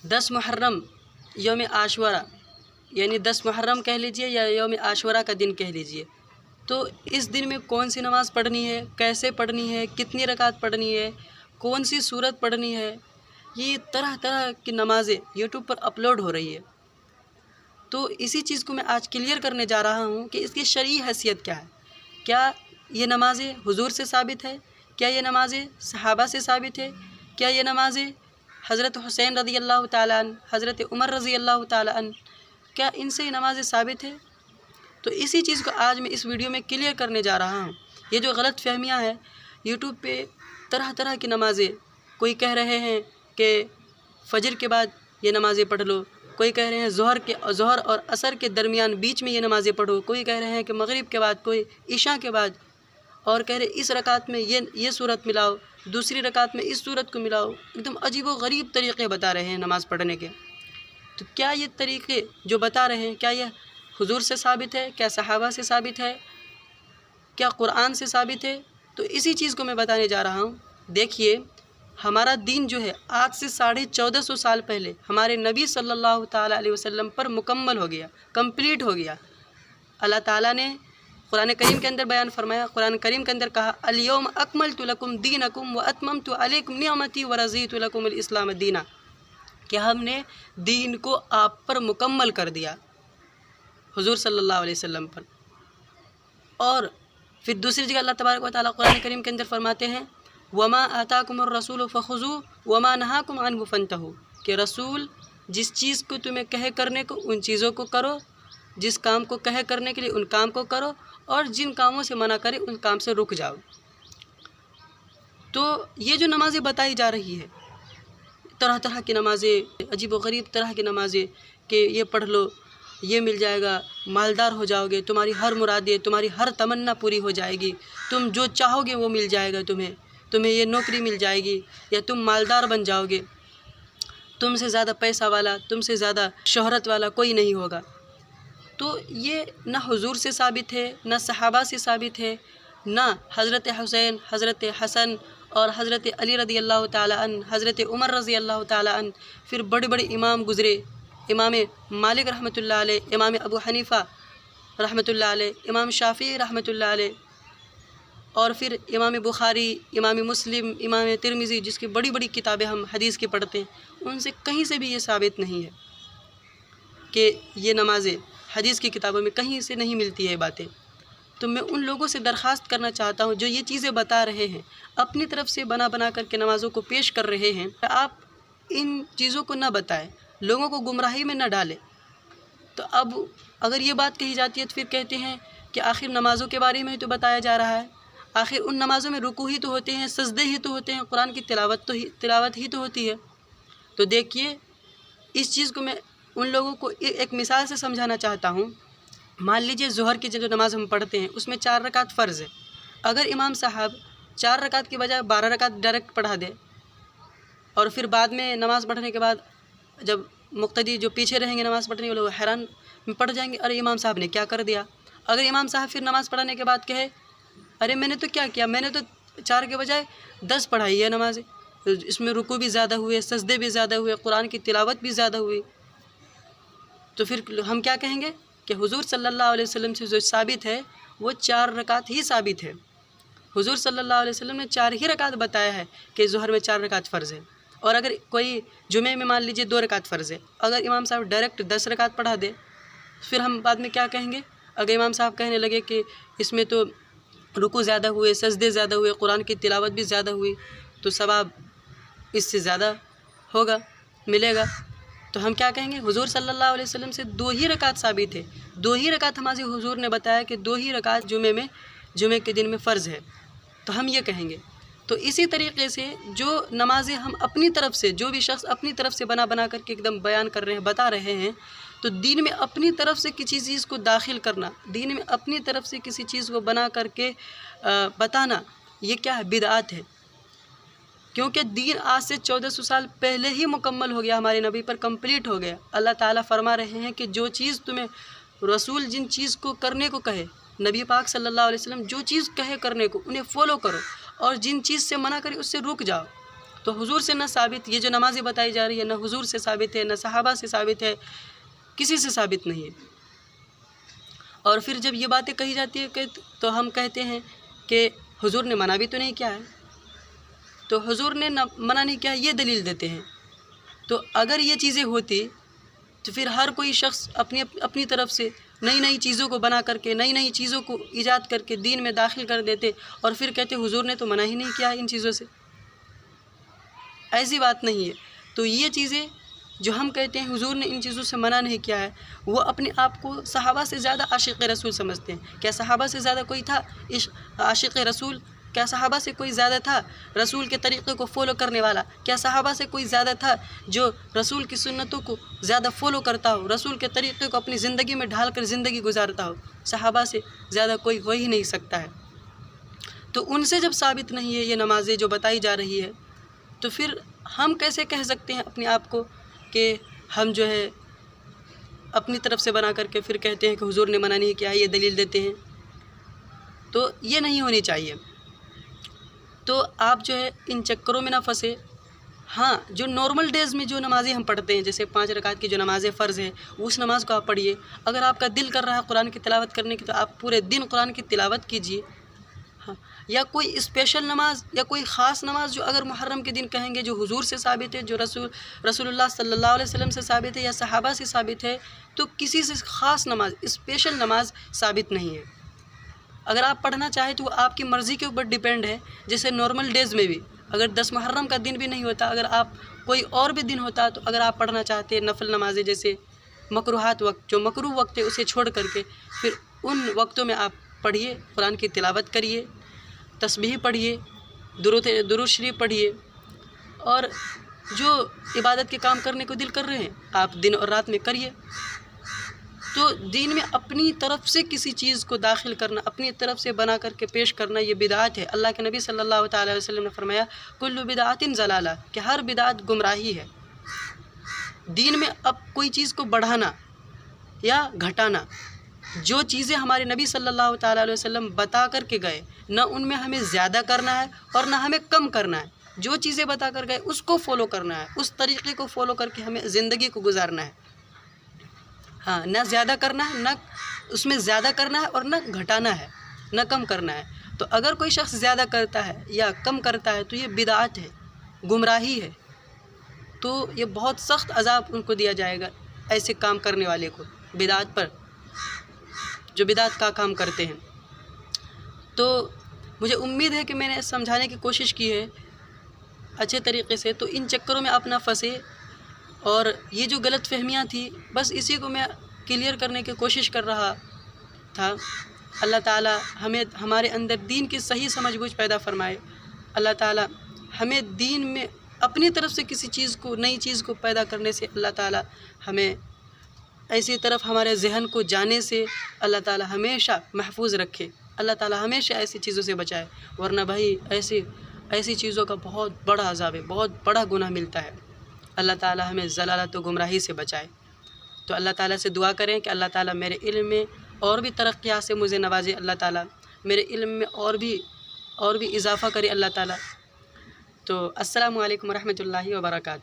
10 मुहर्रम यौम आशुरा यानी 10 मुहर्रम कह लीजिए या यौम आशुरा का दिन कह लीजिए, तो इस दिन में कौन सी नमाज़ पढ़नी है, कैसे पढ़नी है, कितनी रकात पढ़नी है, कौन सी सूरत पढ़नी है, ये तरह तरह की नमाज़ें यूट्यूब पर अपलोड हो रही है। तो इसी चीज़ को मैं आज क्लियर करने जा रहा हूँ कि इसकी शरई हैसियत क्या है। क्या ये नमाज़ें हुजूर से साबित है? क्या ये नमाज़ें सहाबा से साबित है? क्या ये नमाज़ें हज़रत हुसैन रज़ी अल्लाह ताला अन्हु, हज़रत उमर रज़ी अल्लाह ताला अन्हु, क्या इनसे ये नमाज़ें साबित है? तो इसी चीज़ को आज मैं इस वीडियो में क्लियर करने जा रहा हूँ। ये जो गलत फहमियाँ हैं यूट्यूब पे, तरह तरह की नमाज़ें, कोई कह रहे हैं कि फ़जर के बाद ये नमाज़ें पढ़ लो, कोई कह रहे हैं ज़ोहर और असर के दरमियान बीच में ये नमाज़ें पढ़ो, कोई कह रहे हैं कि मगरिब के बाद, कोई इशा के बाद, और कह रहे इस रकात में ये सूरत मिलाओ, दूसरी रकात में इस सूरत को मिलाओ। एकदम अजीब व गरीब तरीक़े बता रहे हैं नमाज़ पढ़ने के। तो क्या ये तरीक़े जो बता रहे हैं, क्या ये हुजूर से साबित है? क्या सहाबा से साबित है? क्या कुरान से साबित है? तो इसी चीज़ को मैं बताने जा रहा हूँ। देखिए, हमारा दीन जो है आज से 1450 साल पहले हमारे नबी सल्लल्लाहु ताला अलैहि वसल्लम पर मुकम्मल हो गया, कंप्लीट हो गया। अल्लाह ताला ने कुरान करीम के अंदर बयान फरमाया, कुरान करीम के अंदर कहा अल-यौम अकमलतु लकुम दीनकुम व अतममतु अलैकुम निअमती व रज़ीतु लकुमुल इस्लाम दीना, कि हमने दीन को आप पर मुकम्मल कर दिया, हुजूर सल्लल्लाहु अलैहि वसल्लम पर। और फिर दूसरी जगह अल्लाह तबारक व तआला कुरान करीम के अंदर फरमाते हैं वमा आताकुमुर रसूल फ़ख़ुज़ू वमा नहाकुम अन्हु फ़ंतहू, कि रसूल जिस चीज़ को तुम्हें कहे करने को उन चीज़ों को करो, जिस काम को कहे करने के लिए उन काम को करो, और जिन कामों से मना करे उन काम से रुक जाओ। तो ये जो नमाज़ें बताई जा रही है, तरह तरह की नमाज़ें, अजीब व गरीब तरह की नमाज़ें, कि ये पढ़ लो, ये मिल जाएगा, मालदार हो जाओगे, तुम्हारी हर मुरादें, तुम्हारी हर तमन्ना पूरी हो जाएगी, तुम जो चाहोगे वो मिल जाएगा, तुम्हें ये नौकरी मिल जाएगी, या तुम मालदार बन जाओगे, तुमसे ज़्यादा पैसा वाला, तुमसे ज़्यादा शोहरत वाला कोई नहीं होगा। तो ये ना हुजूर से साबित है, ना सहाबा से साबित है, ना हज़रत हुसैन, हज़रत हसन और हज़रत अली रज़ी अल्लाह ताला अन्हु, हज़रत उमर रज़ी अल्लाह ताला अन्हु, फिर बड़े बड़े इमाम गुज़रे, इमाम मालिक रहमतुल्लाह अलैह, इमाम अबू हनीफ़ा रहमतुल्लाह अलैह, इमाम शाफ़ी रहमतुल्लाह अलैह, और फिर इमाम बुखारी, इमाम मुस्लिम, इमाम तिरमिज़ी, जिसकी बड़ी बड़ी किताबें हम हदीस की पढ़ते हैं, उनसे कहीं से भी ये साबित नहीं है कि ये नमाज़ें, हदीस की किताबों में कहीं से नहीं मिलती है बातें। तो मैं उन लोगों से दरख्वास्त करना चाहता हूँ जो ये चीज़ें बता रहे हैं, अपनी तरफ से बना बना करके नमाज़ों को पेश कर रहे हैं, आप इन चीज़ों को न बताएं, लोगों को गुमराही में न डालें। तो अब अगर ये बात कही जाती है तो फिर कहते हैं कि आखिर नमाज़ों के बारे में तो बताया जा रहा है, आखिर उन नमाज़ों में रुकू ही तो होते हैं, सजदे ही तो होते हैं, कुरान की तिलावत ही तो होती है। तो देखिए, इस चीज़ को मैं उन लोगों को एक मिसाल से समझाना चाहता हूँ। मान लीजिए ज़ोहर की जो नमाज़ हम पढ़ते हैं उसमें 4 रकात फ़र्ज़ है। अगर इमाम साहब 4 रकात के बजाय 12 रकात डायरेक्ट पढ़ा दे, और फिर बाद में नमाज़ पढ़ने के बाद जब मुक्तदी जो पीछे रहेंगे नमाज़ पढ़ने वाले वो हैरान में पड़ जाएंगे, अरे इमाम साहब ने क्या कर दिया। अगर इमाम साहब फिर नमाज़ पढ़ाने के बाद कहे अरे मैंने तो क्या किया, मैंने तो 4 के बजाय 10 पढ़ाई है नमाज़ें, इसमें रुकू भी ज़्यादा हुए, सजदे भी ज़्यादा हुए, कुरान की तिलावत भी ज़्यादा हुई, तो फिर हम क्या कहेंगे कि हुजूर सल्लल्लाहु अलैहि वसल्लम से जो साबित है वो 4 रकात ही साबित है। हुजूर सल्लल्लाहु अलैहि वसल्लम ने 4 ही रकात बताया है कि ज़ोहर में 4 रकात फ़र्ज़ है। और अगर कोई जुमे में मान लीजिए 2 रकात फ़र्ज़ है, अगर इमाम साहब डायरेक्ट 10 रकात पढ़ा दे, फिर हम बाद में क्या कहेंगे। अगर इमाम साहब कहने लगे कि इसमें तो रुकू ज़्यादा हुए, सजदे ज़्यादा हुए, कुरान की तिलावत भी ज़्यादा हुई, तो सवाब इससे ज़्यादा होगा, मिलेगा, तो हम क्या कहेंगे। हुजूर सल्लल्लाहु अलैहि वसल्लम से 2 ही रकात साबित है, 2 ही रकात हमारे हुजूर ने बताया कि 2 ही रकात जुमे के दिन में फ़र्ज़ है, तो हम ये कहेंगे। तो इसी तरीके से जो नमाज़ें हम अपनी तरफ से, जो भी शख्स अपनी तरफ से बना बना करके एकदम बयान कर रहे हैं, बता रहे हैं, तो दीन में अपनी तरफ से किसी चीज़ को दाखिल करना, दीन में अपनी तरफ से किसी चीज़ को बना करके बताना, ये क्या है, बिदआत है। क्योंकि दीन आज से 1400 साल पहले ही मुकम्मल हो गया, हमारे नबी पर कंप्लीट हो गया। अल्लाह ताला फरमा रहे हैं कि जो चीज़ तुम्हें रसूल जिन चीज़ को करने को कहे, नबी पाक सल्लल्लाहु अलैहि वसल्लम जो चीज़ कहे करने को उन्हें फॉलो करो, और जिन चीज़ से मना करे उससे रुक जाओ। تو حضور سے نہ ثابت، یہ جو نمازیں بتائی جا رہی ہے نہ حضور سے ثابت ہے، نہ صحابہ سے ثابت ہے، کسی سے ثابت نہیں ہے۔ اور پھر جب یہ باتیں کہی جاتی ہے تو ہم کہتے ہیں کہ حضور نے منع بھی تو نہیں کیا ہے، تو حضور نے منع نہیں کیا یہ دلیل دیتے ہیں۔ تو اگر یہ چیزیں ہوتی تو پھر ہر کوئی شخص اپنی طرف سے نئی نئی چیزوں کو بنا کر کے، نئی نئی چیزوں کو ایجاد کر کے دین میں داخل کر دیتے اور پھر کہتے حضور نے تو منع ہی نہیں کیا ان چیزوں سے۔ ایسی بات نہیں ہے۔ تو یہ چیزیں جو ہم کہتے ہیں حضور نے ان چیزوں سے منع نہیں کیا ہے، وہ اپنے آپ کو صحابہ سے زیادہ عاشق رسول سمجھتے ہیں۔ کیا صحابہ سے زیادہ کوئی تھا عاشق رسول؟ کیا صحابہ سے کوئی زیادہ تھا رسول کے طریقے کو فالو کرنے والا؟ کیا صحابہ سے کوئی زیادہ تھا جو رسول کی سنتوں کو زیادہ فالو کرتا ہو، رسول کے طریقے کو اپنی زندگی میں ڈھال کر زندگی گزارتا ہو؟ صحابہ سے زیادہ کوئی ہو ہی نہیں سکتا ہے۔ تو ان سے جب ثابت نہیں ہے یہ نمازیں جو بتائی جا رہی ہے، تو پھر ہم کیسے کہہ سکتے ہیں اپنے آپ کو کہ ہم جو ہے اپنی طرف سے بنا کر کے پھر کہتے ہیں کہ حضور نے منع نہیں کیا، یہ دلیل دیتے ہیں؟ تو یہ نہیں ہونی چاہیے۔ تو آپ جو ہے ان چکروں میں نہ پھنسے۔ ہاں، جو نارمل ڈیز میں جو نمازیں ہم پڑھتے ہیں، جیسے 5 رکعت کی جو نمازیں فرض ہیں، اس نماز کو آپ پڑھیے۔ اگر آپ کا دل کر رہا ہے قرآن کی تلاوت کرنے کی تو آپ پورے دن قرآن کی تلاوت کیجیے۔ ہاں، یا کوئی اسپیشل نماز یا کوئی خاص نماز جو اگر محرم کے دن کہیں گے، جو حضور سے ثابت ہے، جو رسول اللہ صلی اللہ علیہ وسلم سے ثابت ہے یا صحابہ سے ثابت ہے، تو کسی سے خاص نماز، اسپیشل نماز ثابت نہیں ہے۔ اگر آپ پڑھنا چاہیں تو وہ آپ کی مرضی کے اوپر ڈیپینڈ ہے۔ جیسے نارمل ڈیز میں بھی اگر 10 محرم کا دن بھی نہیں ہوتا، اگر آپ کوئی اور بھی دن ہوتا تو اگر آپ پڑھنا چاہتے ہیں نفل نمازیں، جیسے مکروہات وقت، جو مکروہ وقت ہے اسے چھوڑ کر کے پھر ان وقتوں میں آپ پڑھیے، قرآن کی تلاوت کریے، تسبیح پڑھیے، درود شریف پڑھیے، اور جو عبادت کے کام کرنے کو دل کر رہے ہیں آپ دن اور رات میں کریے۔ تو دین میں اپنی طرف سے کسی چیز کو داخل کرنا، اپنی طرف سے بنا کر کے پیش کرنا، یہ بدعت ہے۔ اللہ کے نبی صلی اللہ تعالیٰ علیہ وسلم نے فرمایا کل بدعت ضلالہ، کہ ہر بدعت گمراہی ہے۔ دین میں اب کوئی چیز کو بڑھانا یا گھٹانا، جو چیزیں ہمارے نبی صلی اللہ تعالیٰ علیہ وسلم بتا کر کے گئے، نہ ان میں ہمیں زیادہ کرنا ہے اور نہ ہمیں کم کرنا ہے۔ جو چیزیں بتا کر گئے اس کو فالو کرنا ہے، اس طریقے کو فالو کر کے ہمیں زندگی کو گزارنا ہے۔ ہاں، نہ زیادہ کرنا ہے، نہ اس میں زیادہ کرنا ہے اور نہ گھٹانا ہے، نہ کم کرنا ہے۔ تو اگر کوئی شخص زیادہ کرتا ہے یا کم کرتا ہے تو یہ بدعت ہے، گمراہی ہے۔ تو یہ بہت سخت عذاب ان کو دیا جائے گا، ایسے کام کرنے والے کو، بدعت پر، جو بدعت کا کام کرتے ہیں۔ تو مجھے امید ہے کہ میں نے سمجھانے کی کوشش کی ہے اچھے طریقے سے۔ تو ان چکروں میں آپ نہ پھنسے، اور یہ جو غلط فہمیاں تھی بس اسی کو میں کلیئر کرنے کی کوشش کر رہا تھا۔ اللہ تعالیٰ ہمیں ہمارے اندر دین کی صحیح سمجھ بوجھ پیدا فرمائے۔ اللہ تعالیٰ ہمیں دین میں اپنی طرف سے کسی چیز کو، نئی چیز کو پیدا کرنے سے اللہ تعالیٰ ہمیں ایسی طرف ہمارے ذہن کو جانے سے اللہ تعالیٰ ہمیشہ محفوظ رکھے۔ اللہ تعالیٰ ہمیشہ ایسی چیزوں سے بچائے، ورنہ بھائی ایسی چیزوں کا بہت بڑا عذاب ہے، بہت بڑا گناہ ملتا ہے۔ اللہ تعالیٰ ہمیں ضلالت و گمراہی سے بچائے۔ تو اللہ تعالیٰ سے دعا کریں کہ اللہ تعالیٰ میرے علم میں اور بھی ترقیات سے مجھے نوازے، اللہ تعالیٰ میرے علم میں اور بھی اضافہ کرے اللہ تعالیٰ۔ تو السلام علیکم ورحمۃ اللہ وبرکاتہ۔